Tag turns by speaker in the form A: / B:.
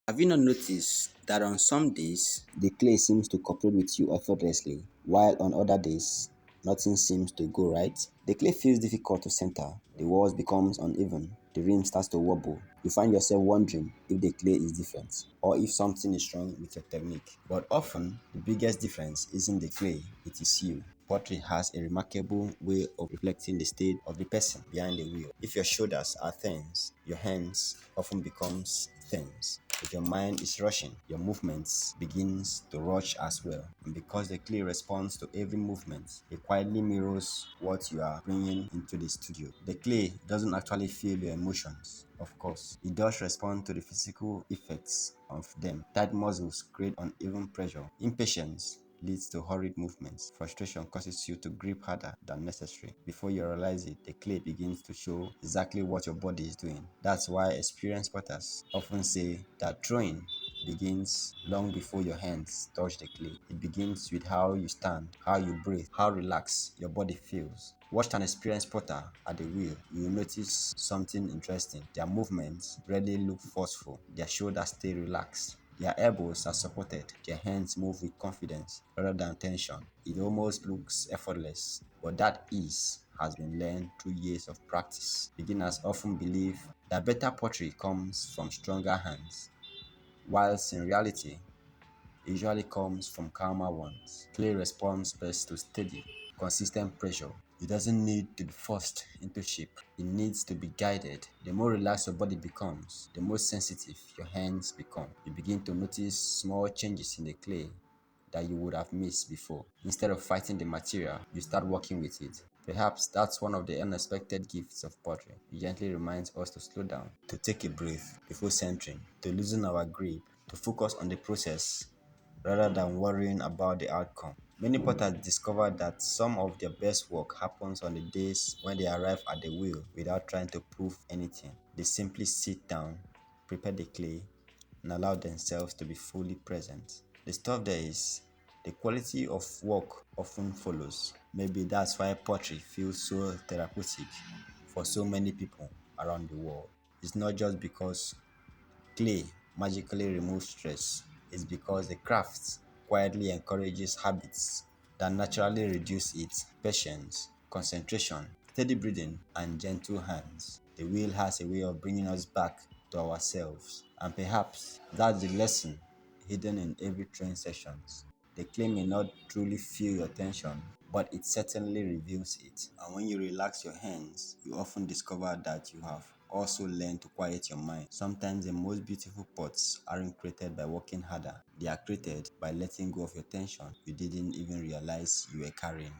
A: Have you not noticed that on some days the clay seems to cooperate with you effortlessly, while on other days nothing seems to go right? The clay feels difficult to center, the walls becomes uneven, the rim starts to wobble. You find yourself wondering if the clay is different or if something is wrong with your technique. But often the biggest difference isn't the clay, it is you. Pottery has a remarkable way of reflecting the state of the person behind the wheel. If your shoulders are tense, your hands often becomes tense. If your mind is rushing, your movements begins to rush as well. And because the clay responds to every movement, it quietly mirrors what you are bringing into the studio. The clay doesn't actually feel your emotions, of course. It does respond to the physical effects of them. Tight muscles create uneven pressure. Impatience leads to hurried movements. Frustration causes you to grip harder than necessary. Before you realize it, the clay begins to show exactly what your body is doing. That's why experienced potters often say that drawing begins long before your hands touch the clay. It begins with how you stand, how you breathe, how relaxed your body feels. Watch an experienced potter at the wheel. You will notice something interesting. Their movements rarely look forceful. Their shoulders stay relaxed. Their elbows are supported. Their hands move with confidence rather than tension. It almost looks effortless, but that ease has been learned through years of practice. Beginners often believe that better pottery comes from stronger hands, whilst in reality, it usually comes from calmer ones. Clay responds best to steady, consistent pressure. It doesn't need to be forced into shape. It needs to be guided. The more relaxed your body becomes, the more sensitive your hands become. You begin to notice small changes in the clay that you would have missed before. Instead of fighting the material, you start working with it. Perhaps that's one of the unexpected gifts of pottery. It gently reminds us to slow down, to take a breath before centering, to loosen our grip, to focus on the process rather than worrying about the outcome. Many potters discover that some of their best work happens on the days when they arrive at the wheel without trying to prove anything. They simply sit down, prepare the clay, and allow themselves to be fully present. The stuff there is, the quality of work often follows. Maybe that's why pottery feels so therapeutic for so many people around the world. It's not just because clay magically removes stress, it's because the craft quietly encourages habits that naturally reduce it: patience, concentration, steady breathing, and gentle hands. The wheel has a way of bringing us back to ourselves, and perhaps that's the lesson hidden in every train sessions. The clay may not truly feel your tension, but it certainly reveals it. And when you relax your hands, you often discover that you have also learned to quiet your mind. Sometimes the most beautiful pots aren't created by working harder, they are created by letting go of your tension you didn't even realize you were carrying.